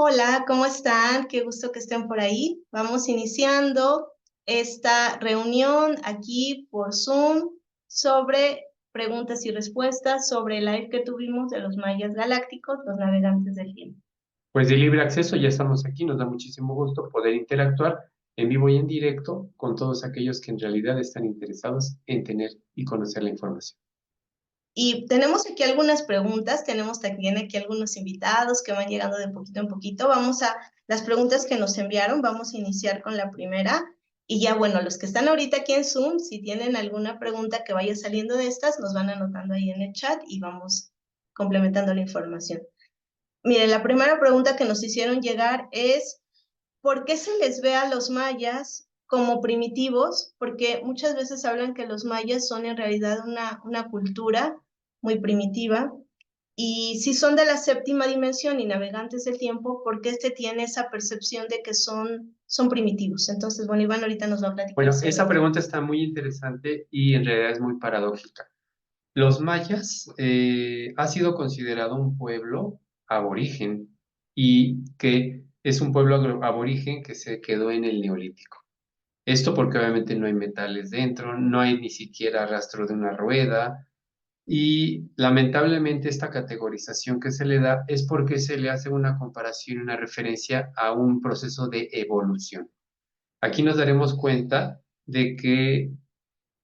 Hola, ¿cómo están? Qué gusto que estén por ahí. Vamos iniciando esta reunión aquí por Zoom sobre preguntas y respuestas sobre el live que tuvimos de los mayas galácticos, los navegantes del tiempo. Pues de libre acceso ya estamos aquí, nos da muchísimo gusto poder interactuar en vivo y en directo con todos aquellos que en realidad están interesados en tener y conocer la información. Y tenemos aquí algunas preguntas, tenemos también aquí algunos invitados que van llegando de poquito en poquito. Vamos a las preguntas que nos enviaron, vamos a iniciar con la primera. Y ya, bueno, los que están ahorita aquí en Zoom, si tienen alguna pregunta que vaya saliendo de estas, nos van anotando ahí en el chat y vamos complementando la información. Miren, la primera pregunta que nos hicieron llegar es, ¿por qué se les ve a los mayas como primitivos? Porque muchas veces hablan que los mayas son en realidad una cultura muy primitiva. Y si son de la séptima dimensión y navegantes del tiempo, ¿por qué este tiene esa percepción de que son primitivos? Entonces, bueno, Iván ahorita nos va a platicar Bueno, sobre esa ello. pregunta está muy interesante y en realidad es muy paradójica. Los mayas ha sido considerado un pueblo aborigen y que es un pueblo aborigen que se quedó en el Neolítico. Esto porque obviamente no hay metales dentro, no hay ni siquiera rastro de una rueda. Y lamentablemente esta categorización que se le da es porque se le hace una comparación y una referencia a un proceso de evolución. Aquí nos daremos cuenta de que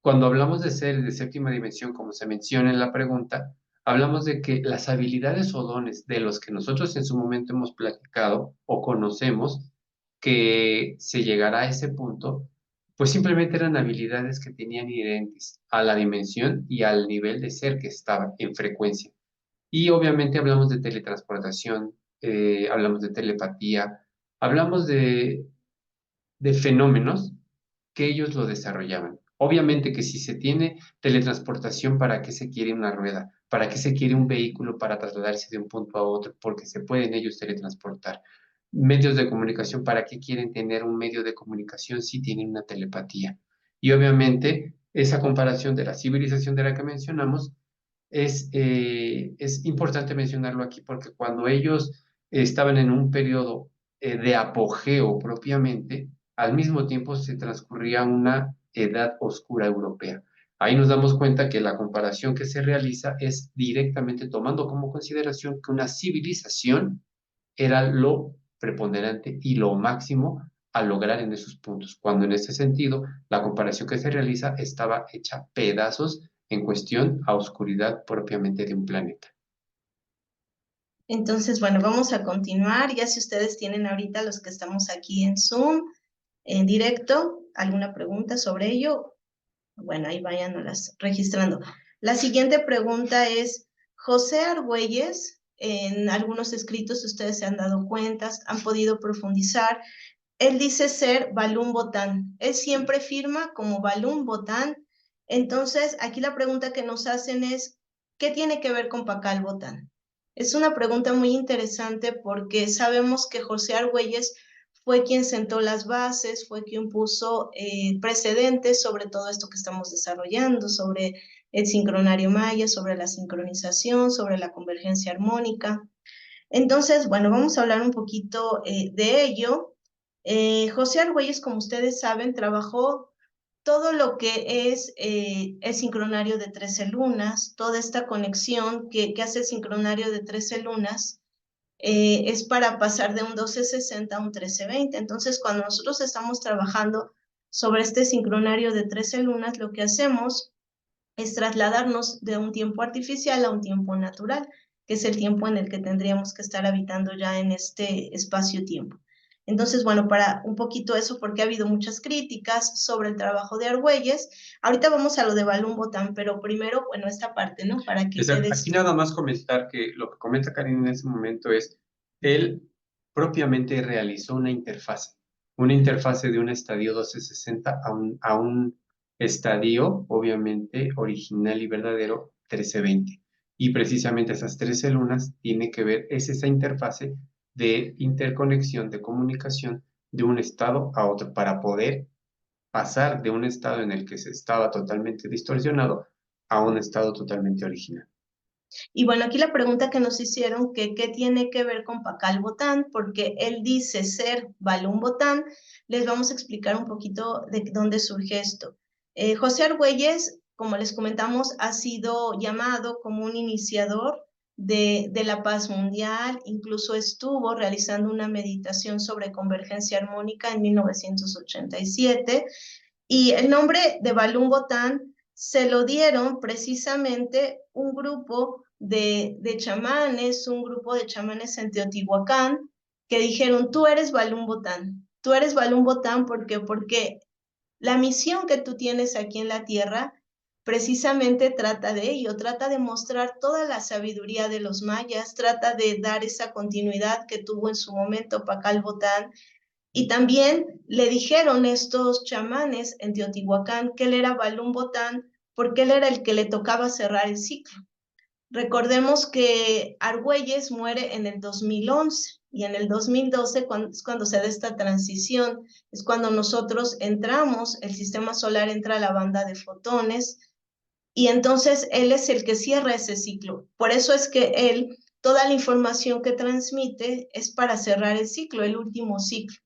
cuando hablamos de seres de séptima dimensión, como se menciona en la pregunta, hablamos de que las habilidades o dones de los que nosotros en su momento hemos platicado o conocemos que se llegará a ese punto, pues simplemente eran habilidades que tenían inherentes a la dimensión y al nivel de ser que estaba en frecuencia. Y obviamente hablamos de teletransportación, hablamos de telepatía, hablamos de fenómenos que ellos lo desarrollaban. Obviamente que si se tiene teletransportación, ¿para qué se quiere una rueda? ¿Para qué se quiere un vehículo para trasladarse de un punto a otro? Porque se pueden ellos teletransportar. Medios de comunicación, ¿para qué quieren tener un medio de comunicación si tienen una telepatía? Y obviamente esa comparación de la civilización de la que mencionamos es importante mencionarlo aquí porque cuando ellos estaban en un periodo de apogeo propiamente, al mismo tiempo se transcurría una edad oscura europea. Ahí nos damos cuenta que la comparación que se realiza es directamente tomando como consideración que una civilización era lo preponderante y lo máximo a lograr en esos puntos, cuando en ese sentido la comparación que se realiza estaba hecha pedazos en cuestión a oscuridad propiamente de un planeta. Entonces, bueno, vamos a continuar. Ya si ustedes tienen ahorita los que estamos aquí en Zoom, en directo, alguna pregunta sobre ello, bueno, ahí váyanoslas registrando. La siguiente pregunta es, José Argüelles, en algunos escritos ustedes se han dado cuenta, han podido profundizar. Él dice ser Balún Botán. Él siempre firma como Balún Botán. Entonces, aquí la pregunta que nos hacen es, ¿qué tiene que ver con Pacal Botán? Es una pregunta muy interesante porque sabemos que José Argüelles fue quien sentó las bases, fue quien puso precedentes sobre todo esto que estamos desarrollando, sobre el sincronario maya, sobre la sincronización, sobre la convergencia armónica. Entonces, bueno, vamos a hablar un poquito de ello. José Argüelles, como ustedes saben, trabajó todo lo que es el sincronario de 13 lunas, toda esta conexión que hace el sincronario de 13 lunas, es para pasar de un 1260 a un 1320. Entonces, cuando nosotros estamos trabajando sobre este sincronario de 13 lunas, lo que hacemos es trasladarnos de un tiempo artificial a un tiempo natural, que es el tiempo en el que tendríamos que estar habitando ya en este espacio-tiempo. Entonces, bueno, para un poquito eso, porque ha habido muchas críticas sobre el trabajo de Argüelles. Ahorita vamos a lo de Balún Botán, pero primero, bueno, esta parte, ¿no? Para que Aquí quedes. nada más comentar que lo que comenta Karin en ese momento es, él propiamente realizó una interfase de un estadio 1260 a un estadio, obviamente, original y verdadero 1320. Y precisamente esas 13 lunas tiene que ver, es esa interfase de interconexión, de comunicación de un estado a otro para poder pasar de un estado en el que se estaba totalmente distorsionado a un estado totalmente original. Y bueno, aquí la pregunta que nos hicieron, que qué tiene que ver con Pakal Botán, porque él dice ser Balún Botán, les vamos a explicar un poquito de dónde surge esto. José Argüelles, como les comentamos, ha sido llamado como un iniciador de la paz mundial, incluso estuvo realizando una meditación sobre convergencia armónica en 1987, y el nombre de Balún Botán se lo dieron precisamente un grupo chamanes, un grupo de chamanes en Teotihuacán, que dijeron, tú eres Balún Botán porque la misión que tú tienes aquí en la tierra precisamente trata de ello, trata de mostrar toda la sabiduría de los mayas, trata de dar esa continuidad que tuvo en su momento Pakal Botán, y también le dijeron estos chamanes en Teotihuacán que él era Balún Botán porque él era el que le tocaba cerrar el ciclo. Recordemos que Argüelles muere en el 2011 y en el 2012 es cuando se da esta transición, es cuando nosotros entramos, el sistema solar entra a la banda de fotones, y entonces él es el que cierra ese ciclo. Por eso es que él, toda la información que transmite es para cerrar el ciclo, el último ciclo.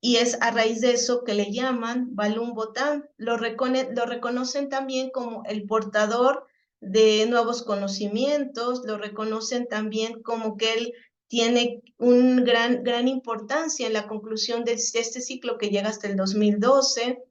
Y es a raíz de eso que le llaman Balún Botán. Lo reconocen también como el portador de nuevos conocimientos, lo reconocen también como que él tiene una gran importancia en la conclusión de este ciclo que llega hasta el 2012,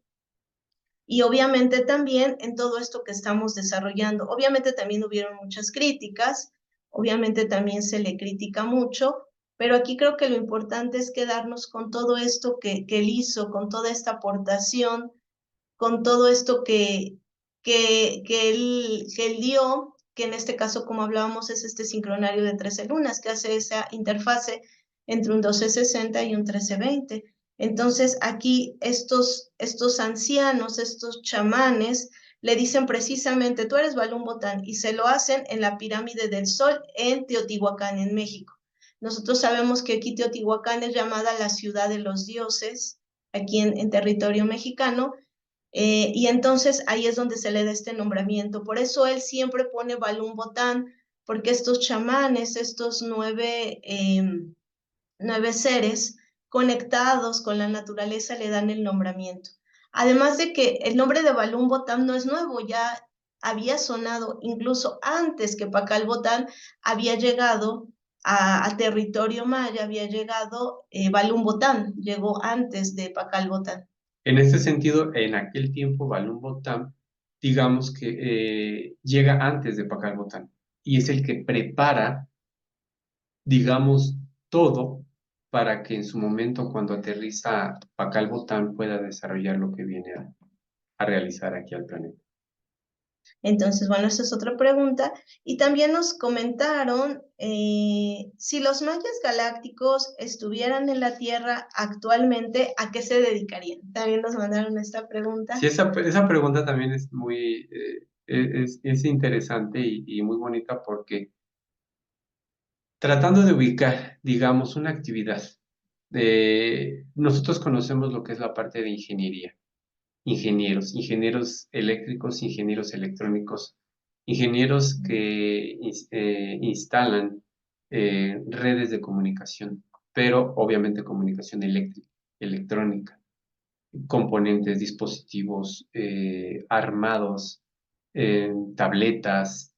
y obviamente también en todo esto que estamos desarrollando. Obviamente también hubieron muchas críticas, obviamente también se le critica mucho, pero aquí creo que lo importante es quedarnos con todo esto que él hizo, con toda esta aportación, con todo esto que él dio, que en este caso, como hablábamos, es este sincronario de 13 lunas, que hace esa interfase entre un 1260 y un 1320. Entonces, aquí estos ancianos, estos chamanes, le dicen precisamente, tú eres Balún Botán, y se lo hacen en la pirámide del Sol en Teotihuacán, en México. Nosotros sabemos que aquí Teotihuacán es llamada la ciudad de los dioses, aquí en territorio mexicano, y entonces ahí es donde se le da este nombramiento. Por eso él siempre pone Balún Botán, porque estos chamanes, estos nueve seres conectados con la naturaleza le dan el nombramiento. Además de que el nombre de Balún Botán no es nuevo, ya había sonado incluso antes que Pakal Botán había llegado a territorio maya, había llegado Balún Botán, llegó antes de Pakal Botán. En este sentido, en aquel tiempo, Balún Botán, digamos que llega antes de Pakal Botán y es el que prepara, digamos, todo para que en su momento, cuando aterriza Pakal Botán, pueda desarrollar lo que viene a realizar aquí al planeta. Entonces, bueno, esa es otra pregunta. Y también nos comentaron si los mayas galácticos estuvieran en la Tierra actualmente, ¿a qué se dedicarían? También nos mandaron esta pregunta. Sí, esa pregunta también es muy es interesante y muy bonita porque tratando de ubicar, digamos, una actividad, nosotros conocemos lo que es la parte de ingeniería, ingenieros eléctricos, ingenieros electrónicos, ingenieros que instalan redes de comunicación, pero obviamente comunicación eléctrica, electrónica, componentes, dispositivos armados, tabletas,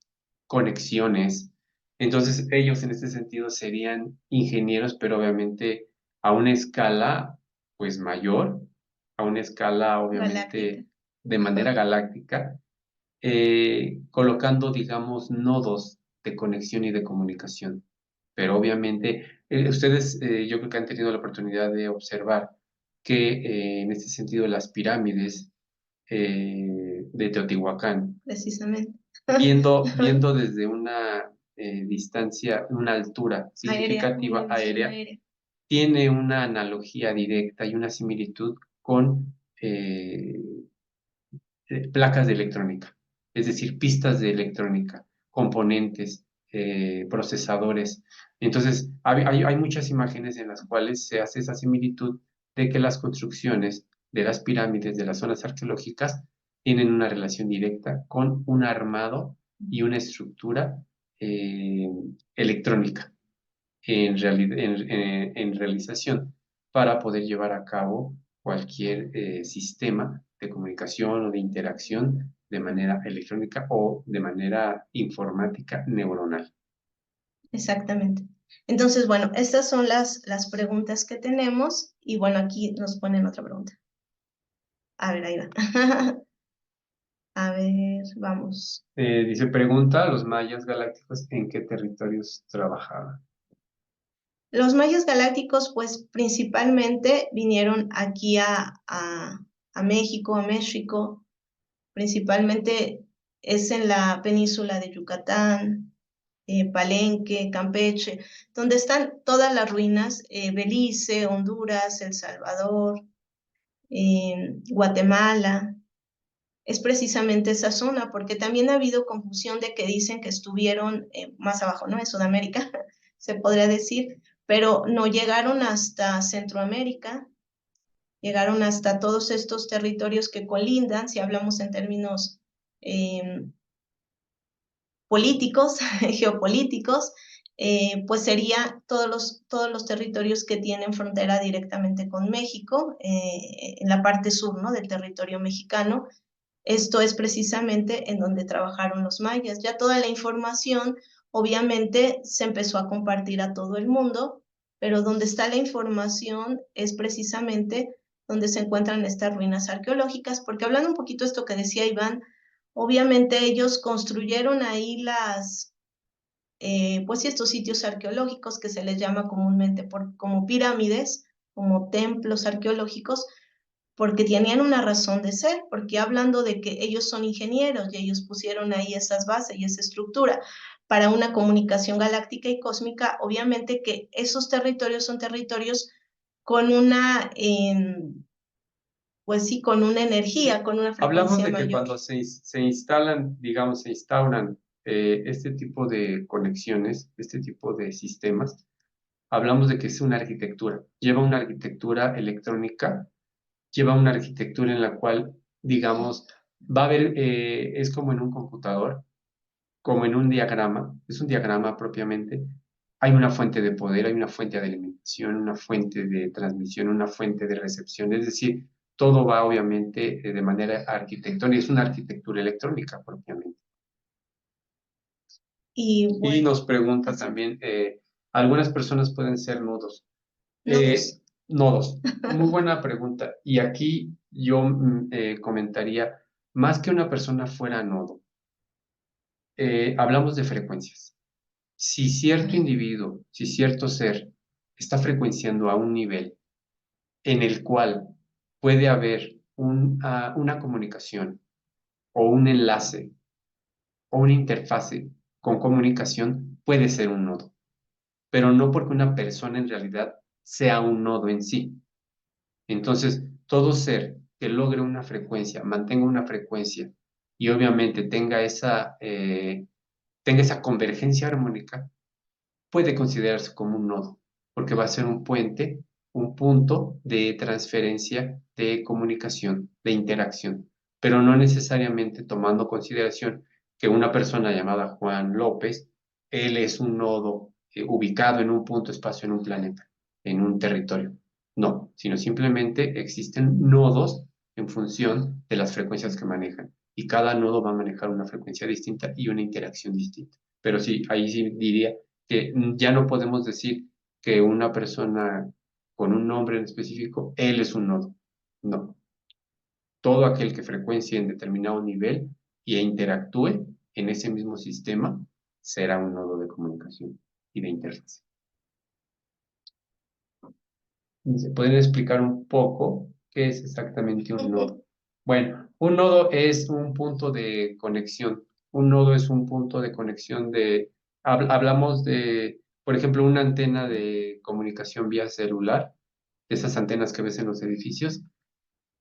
conexiones. Entonces, ellos en este sentido serían ingenieros, pero obviamente a una escala pues mayor, a una escala obviamente Galáctica. de manera galáctica, colocando, digamos, nodos de conexión y de comunicación. Pero obviamente, ustedes yo creo que han tenido la oportunidad de observar que en este sentido las pirámides de Teotihuacán, Precisamente. viendo desde una distancia, una altura significativa aérea, tiene una analogía directa y una similitud con placas de electrónica, es decir, pistas de electrónica, componentes, procesadores. Entonces, hay muchas imágenes en las cuales se hace esa similitud de que las construcciones de las pirámides de las zonas arqueológicas tienen una relación directa con un armado y una estructura electrónica en realización para poder llevar a cabo cualquier sistema de comunicación o de interacción de manera electrónica o de manera informática neuronal. Exactamente. Entonces, bueno, estas son las preguntas que tenemos y bueno, aquí nos ponen otra pregunta. A ver, ahí va. A ver, vamos. Dice, pregunta, ¿los mayas galácticos en qué territorios trabajaban? Los mayas galácticos, pues principalmente vinieron aquí a México, a México. Principalmente es en la península de Yucatán, Palenque, Campeche, donde están todas las ruinas, Belice, Honduras, El Salvador, Guatemala. Es precisamente esa zona, porque también ha habido confusión de que dicen que estuvieron más abajo, ¿no? En Sudamérica, se podría decir, pero no llegaron hasta Centroamérica, llegaron hasta todos estos territorios que colindan, si hablamos en términos políticos, geopolíticos, pues sería todos los territorios que tienen frontera directamente con México, en la parte sur, ¿no? Del territorio mexicano. Esto es precisamente en donde trabajaron los mayas. Ya toda la información, obviamente, se empezó a compartir a todo el mundo, pero donde está la información es precisamente donde se encuentran estas ruinas arqueológicas, porque hablando un poquito de esto que decía Iván, obviamente ellos construyeron ahí pues sí, estos sitios arqueológicos que se les llama comúnmente como pirámides, como templos arqueológicos, porque tenían una razón de ser, porque hablando de que ellos son ingenieros y ellos pusieron ahí esas bases y esa estructura para una comunicación galáctica y cósmica, obviamente que esos territorios son territorios con pues sí, con una energía, con una Hablamos frecuencia de que mayor. cuando se instalan, digamos, se instauran este tipo de conexiones, este tipo de sistemas, hablamos de que es una arquitectura. Lleva una arquitectura electrónica, lleva una arquitectura en la cual, digamos, va a haber, es como en un computador, como en un diagrama, es un diagrama propiamente. Hay una fuente de poder, hay una fuente de alimentación, una fuente de transmisión, una fuente de recepción, es decir, todo va obviamente de manera arquitectónica, es una arquitectura electrónica propiamente. Y Y bueno, nos pregunta también, algunas personas pueden ser nudos. nodos. Nodos, muy buena pregunta. Y aquí yo comentaría, más que una persona fuera nodo, hablamos de frecuencias. Si cierto individuo, si cierto ser está frecuenciando a un nivel en el cual puede haber una comunicación o un enlace o una interfase con comunicación, puede ser un nodo, pero no porque una persona en realidad sea un nodo en sí. Entonces, todo ser que logre una frecuencia, mantenga una frecuencia y obviamente tenga esa convergencia armónica, puede considerarse como un nodo, porque va a ser un puente, un punto de transferencia, de comunicación, de interacción, pero no necesariamente tomando consideración que una persona llamada Juan López, él es un nodo ubicado en un punto espacio, en un planeta, en un territorio. No, sino simplemente existen nodos en función de las frecuencias que manejan. Y cada nodo va a manejar una frecuencia distinta y una interacción distinta. Pero sí, ahí sí diría que ya no podemos decir que una persona con un nombre en específico, él es un nodo. No. Todo aquel que frecuencie en determinado nivel e interactúe en ese mismo sistema será un nodo de comunicación y de interfaz. ¿Se pueden explicar un poco qué es exactamente un nodo? Bueno, un nodo es un punto de conexión. Un nodo es un punto de conexión hablamos de, por ejemplo, una antena de comunicación vía celular, de esas antenas que ves en los edificios.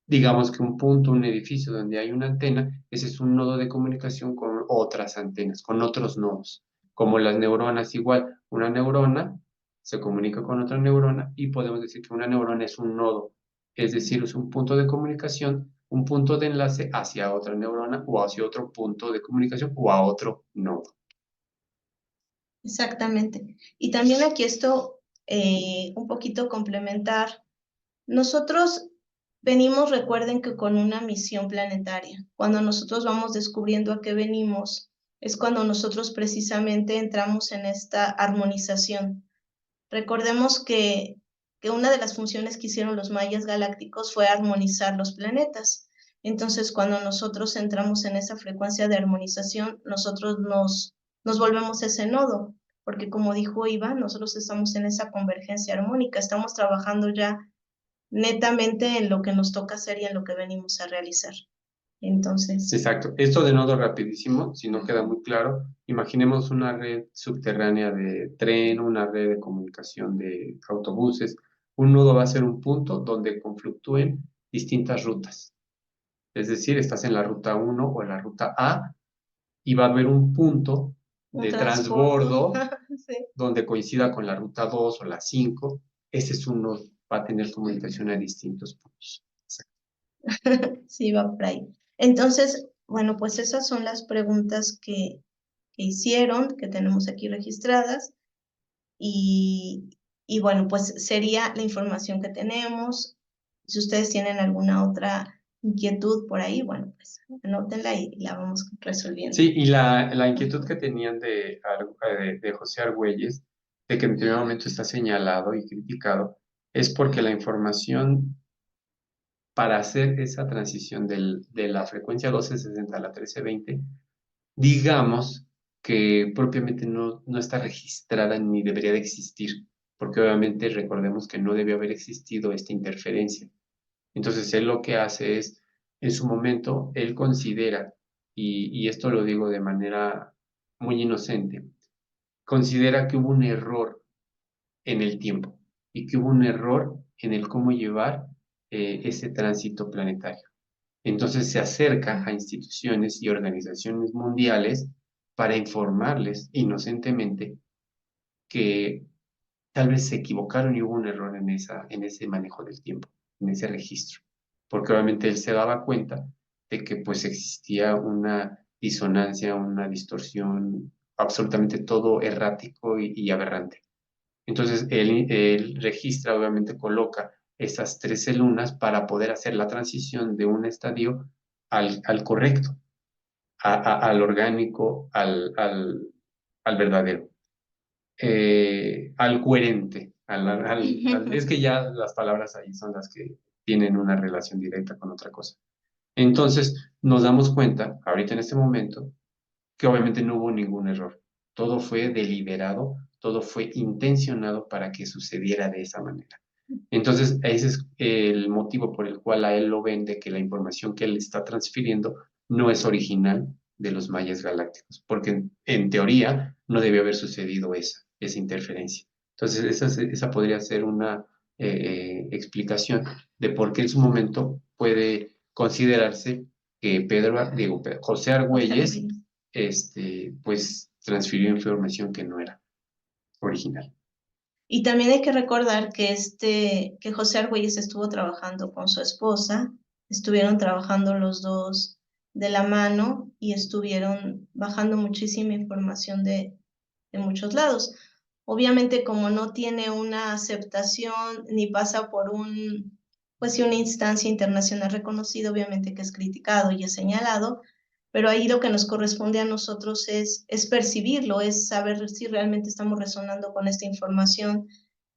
Digamos que un punto, un edificio donde hay una antena, ese es un nodo de comunicación con otras antenas, con otros nodos. Como las neuronas, igual, una neurona se comunica con otra neurona y podemos decir que una neurona es un nodo, es decir, es un punto de comunicación, un punto de enlace hacia otra neurona o hacia otro punto de comunicación o a otro nodo. Exactamente. Y también aquí esto, un poquito complementar. Nosotros venimos, recuerden que con una misión planetaria. Cuando nosotros vamos descubriendo a qué venimos, es cuando nosotros precisamente entramos en esta armonización. Recordemos que una de las funciones que hicieron los mayas galácticos fue armonizar los planetas. Entonces, cuando nosotros entramos en esa frecuencia de armonización, nosotros nos volvemos ese nodo, porque como dijo Iván, nosotros estamos en esa convergencia armónica, estamos trabajando ya netamente en lo que nos toca hacer y en lo que venimos a realizar. Entonces, Exacto. Esto de nodo rapidísimo, si no queda muy claro, imaginemos una red subterránea de tren, una red de comunicación de autobuses. Un nodo va a ser un punto donde confluctúen distintas rutas. Es decir, estás en la ruta 1 o en la ruta A y va a haber un punto un de transbordo. transbordo Sí. donde coincida con la ruta 2 o la 5. Ese es un nodo, va a tener comunicación a distintos puntos. Sí, va por ahí. Entonces, bueno, pues esas son las preguntas que hicieron, que tenemos aquí registradas. Y, y bueno, pues sería la información que tenemos. Si ustedes tienen alguna otra inquietud por ahí, bueno, pues anótenla y la vamos resolviendo. Sí, y la inquietud que tenían de José Argüelles, de que en primer momento está señalado y criticado, es porque la información para hacer esa transición de la frecuencia 1260 a la 1320, digamos que propiamente no está registrada ni debería de existir, porque obviamente recordemos que no debió haber existido esta interferencia. Entonces él lo que hace es, en su momento, él considera, y esto lo digo de manera muy inocente, considera que hubo un error en el tiempo y que hubo un error en el cómo llevar ese tránsito planetario. Entonces se acerca a instituciones y organizaciones mundiales para informarles inocentemente que tal vez se equivocaron y hubo un error en ese manejo del tiempo, en ese registro, porque obviamente él se daba cuenta de que pues existía una disonancia, una distorsión, absolutamente todo errático y aberrante. Entonces él registra, obviamente coloca esas 13 lunas para poder hacer la transición de un estadio al correcto, al orgánico, al verdadero, al coherente. Es que ya las palabras ahí son las que tienen una relación directa con otra cosa. Entonces nos damos cuenta, ahorita en este momento, que obviamente no hubo ningún error. Todo fue deliberado, todo fue intencionado para que sucediera de esa manera. Entonces, ese es el motivo por el cual a él lo ven de que la información que él está transfiriendo no es original de los mayas galácticos, porque en teoría no debió haber sucedido esa interferencia. Entonces, esa podría ser una explicación de por qué en su momento puede considerarse que José Argüelles, pues transfirió información que no era original. Y también hay que recordar que, que José Argüelles estuvo trabajando con su esposa, estuvieron trabajando los dos de la mano y estuvieron bajando muchísima información de muchos lados. Obviamente, como no tiene una aceptación ni pasa por pues sí, una instancia internacional reconocida, obviamente que es criticado y es señalado, pero ahí lo que nos corresponde a nosotros es percibirlo, es saber si realmente estamos resonando con esta información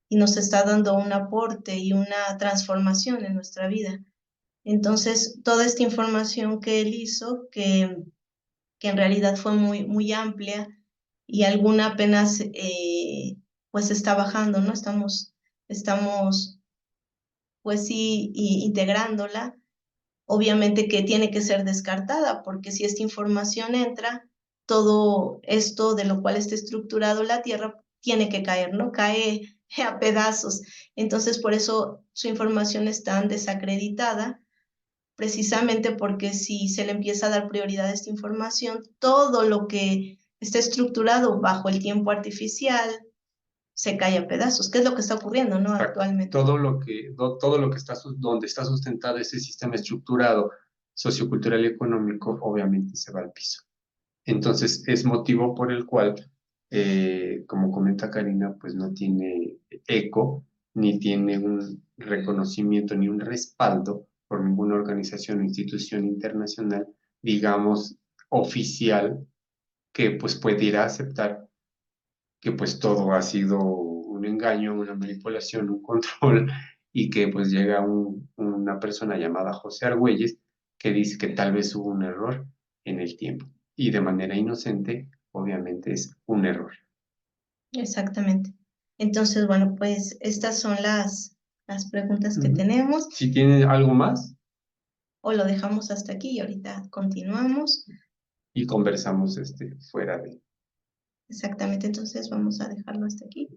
y nos está dando un aporte y una transformación en nuestra vida. Entonces, toda esta información que él hizo, que en realidad fue muy amplia y alguna apenas pues está bajando, ¿no? Estamos pues sí integrándola. Obviamente que tiene que ser descartada, porque si esta información entra, todo esto de lo cual está estructurado la Tierra tiene que caer, ¿no? Cae a pedazos. Entonces, por eso su información es tan desacreditada, precisamente porque si se le empieza a dar prioridad a esta información, todo lo que está estructurado bajo el tiempo artificial se cae a pedazos, que es lo que está ocurriendo, ¿no? Exacto. Actualmente. Todo lo que está, donde está sustentado ese sistema estructurado sociocultural y económico, obviamente se va al piso. Entonces, es motivo por el cual como comenta Karina, pues no tiene eco, ni tiene un reconocimiento, ni un respaldo por ninguna organización o institución internacional, digamos, oficial, que pues pudiera aceptar que pues todo ha sido un engaño, una manipulación, un control, y que pues llega una persona llamada José Argüelles que dice que tal vez hubo un error en el tiempo, y de manera inocente, obviamente es un error. Exactamente. Entonces, bueno, pues estas son las preguntas que Ujú. tenemos. Si tienen algo más, O lo dejamos hasta aquí y ahorita continuamos. y conversamos fuera de. Exactamente, entonces vamos a dejarlo hasta aquí.